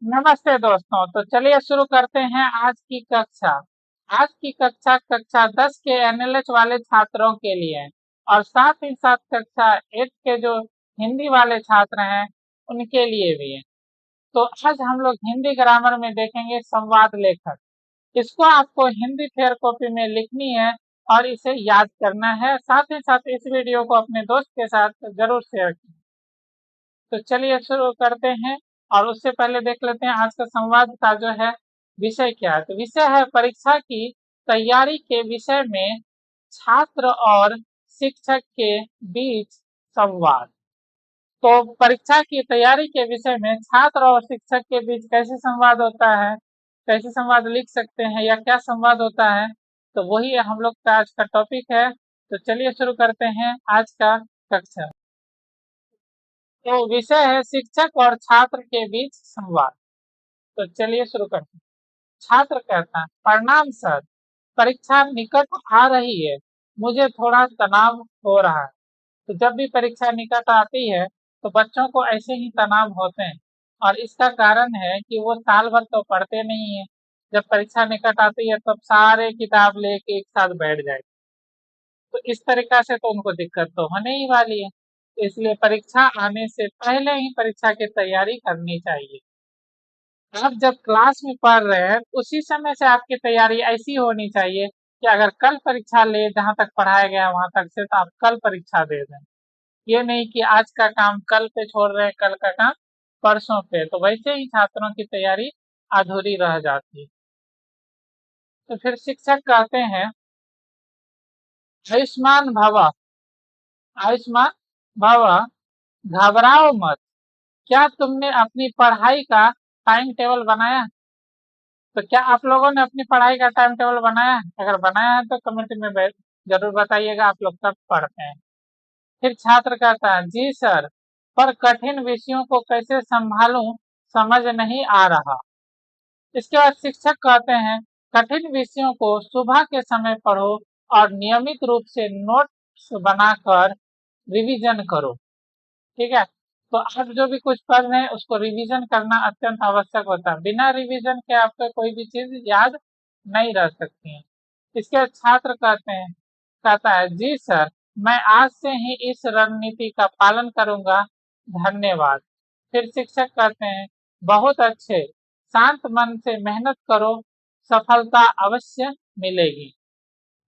नमस्ते दोस्तों। तो चलिए शुरू करते हैं आज की कक्षा। आज की कक्षा कक्षा 10 के एनएलएच वाले छात्रों के लिए है और साथ ही साथ कक्षा 8 के जो हिंदी वाले छात्र हैं उनके लिए भी है। तो आज हम लोग हिंदी ग्रामर में देखेंगे संवाद लेखक। इसको आपको हिंदी फेयर कॉपी में लिखनी है और इसे याद करना है। साथ ही साथ इस वीडियो को अपने दोस्त के साथ जरूर शेयर कीजिए। तो चलिए शुरू करते हैं और उससे पहले देख लेते हैं आज का संवाद का जो है विषय क्या है। तो विषय है परीक्षा की तैयारी के विषय में छात्र और शिक्षक के बीच संवाद। तो परीक्षा की तैयारी के विषय में छात्र और शिक्षक के बीच कैसे संवाद होता है, कैसे संवाद लिख सकते हैं या क्या संवाद होता है, तो वही हम लोग का आज का टॉपिक है। तो चलिए शुरू करते हैं आज का कक्षा। तो विषय है शिक्षक और छात्र के बीच संवाद। तो चलिए शुरू करते हैं। छात्र कहता है, प्रणाम सर, परीक्षा निकट आ रही है, मुझे थोड़ा तनाव हो रहा है। तो जब भी परीक्षा निकट आती है तो बच्चों को ऐसे ही तनाव होते हैं और इसका कारण है कि वो साल भर तो पढ़ते नहीं है। जब परीक्षा निकट आती है तब सारे किताब लेके एक साथ बैठ जाए, तो इस तरीका से तो उनको दिक्कत तो होने ही वाली है। तो इसलिए परीक्षा आने से पहले ही परीक्षा की तैयारी करनी चाहिए। आप जब क्लास में पढ़ रहे हैं उसी समय से आपकी तैयारी ऐसी होनी चाहिए कि अगर कल परीक्षा ले जहाँ तक पढ़ाया गया वहां तक से, तो आप कल परीक्षा दे दें। ये नहीं कि आज का काम कल पे छोड़ रहे हैं, कल का काम परसों पे, तो वैसे ही छात्रों की तैयारी अधूरी रह जाती है। तो फिर शिक्षक कहते हैं, आयुष्मान भव, आयुष्मान भव, घबराओ मत, क्या तुमने अपनी पढ़ाई का टाइम टेबल बनाया? तो क्या आप लोगों ने अपनी पढ़ाई का टाइम टेबल बनाया है? अगर बनाया है तो कमेंट में जरूर बताइएगा आप लोग कब पढ़ते हैं। फिर छात्र कहता है, जी सर, पर कठिन विषयों को कैसे संभालूं समझ नहीं आ रहा। इसके बाद शिक्षक कहते हैं, कठिन विषयों को सुबह के समय पढ़ो और नियमित रूप से नोट्स बनाकर रिवीजन करो। ठीक है, तो आप जो भी कुछ पढ़ रहे हैं उसको रिवीजन करना अत्यंत आवश्यक होता है। बिना रिवीजन के आपको कोई भी चीज याद नहीं रह सकती है। इसके बाद छात्र कहता है, जी सर, मैं आज से ही इस रणनीति का पालन करूंगा, धन्यवाद। फिर शिक्षक कहते हैं, बहुत अच्छे, शांत मन से मेहनत करो, सफलता अवश्य मिलेगी।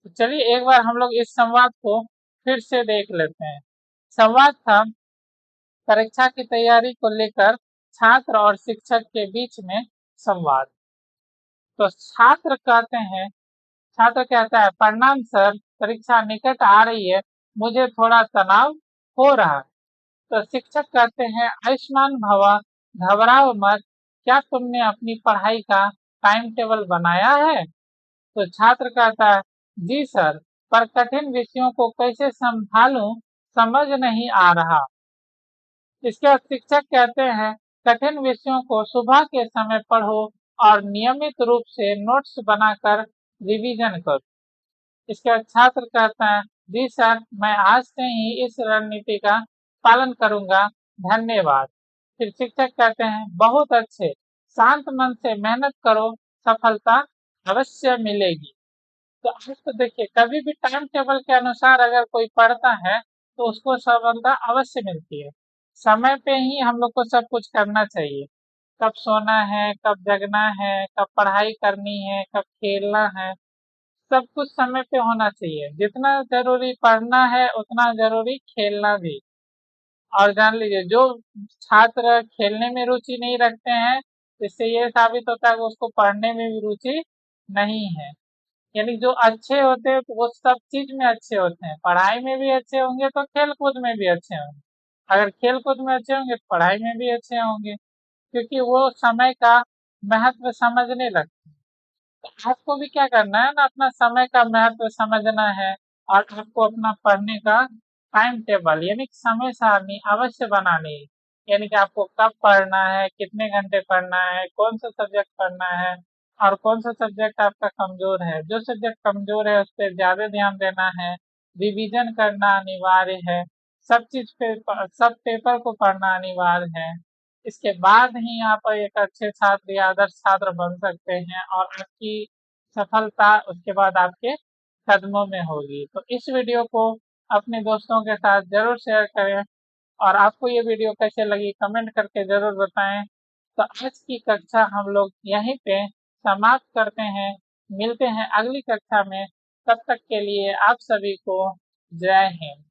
तो चलिए एक बार हम लोग इस संवाद को फिर से देख लेते हैं। संवाद था परीक्षा की तैयारी को लेकर छात्र और शिक्षक के बीच में संवाद। तो छात्र कहते हैं, छात्र कहता है, प्रणाम सर, परीक्षा निकट आ रही है, मुझे थोड़ा तनाव हो रहा है। तो शिक्षक कहते हैं, आयुष्मान भवा, घबराओ मत, क्या तुमने अपनी पढ़ाई का टाइम टेबल बनाया है? तो छात्र कहता है, जी सर, पर कठिन विषयों को कैसे संभालूं समझ नहीं आ रहा। इसके बाद शिक्षक कहते हैं, कठिन विषयों को सुबह के समय पढ़ो और नियमित रूप से नोट्स बनाकर रिवीजन करो। इसके बाद छात्र कहता है, जी सर, मैं आज से ही इस रणनीति का पालन करूंगा, धन्यवाद। फिर शिक्षक कहते हैं, बहुत अच्छे, शांत मन से मेहनत करो, सफलता अवश्य मिलेगी। तो आज तो देखिए, कभी भी टाइम टेबल के अनुसार अगर कोई पढ़ता है तो उसको सफलता अवश्य मिलती है। समय पे ही हम लोग को सब कुछ करना चाहिए। कब सोना है, कब जगना है, कब पढ़ाई करनी है, कब खेलना है, सब कुछ समय पे होना चाहिए। जितना जरूरी पढ़ना है उतना जरूरी खेलना भी। और जान लीजिए, जो छात्र खेलने में रुचि नहीं रखते हैं, इससे ये साबित होता है कि उसको पढ़ने में भी रुचि नहीं है। यानी जो अच्छे होते हैं तो वो सब चीज में अच्छे होते हैं, पढ़ाई में भी अच्छे होंगे तो खेल कूद में भी अच्छे होंगे। अगर खेल कूद में अच्छे होंगे तो पढ़ाई में भी अच्छे होंगे, क्योंकि वो समय का महत्व समझने लगते हैं। तो आपको भी क्या करना है ना, अपना समय का महत्व समझना है और आपको अपना पढ़ने का टाइम टेबल यानी कि समय सारणी अवश्य बनानी है। यानी कि आपको कब पढ़ना है, कितने घंटे पढ़ना है, कौन सा सब्जेक्ट पढ़ना है और कौन सा सब्जेक्ट आपका कमजोर है। जो सब्जेक्ट कमजोर है उस पर ज्यादा ध्यान देना है, रिवीजन करना अनिवार्य है, सब चीज पे सब पेपर को पढ़ना अनिवार्य है। इसके बाद ही आप एक अच्छे छात्र या आदर्श छात्र बन सकते हैं और आपकी सफलता उसके बाद आपके कदमों में होगी। तो इस वीडियो को अपने दोस्तों के साथ जरूर शेयर करें और आपको ये वीडियो कैसे लगी कमेंट करके जरूर बताएं। तो आज की कक्षा हम लोग यहीं पे समाप्त करते हैं। मिलते हैं अगली कक्षा में। तब तक के लिए आप सभी को जय हिंद।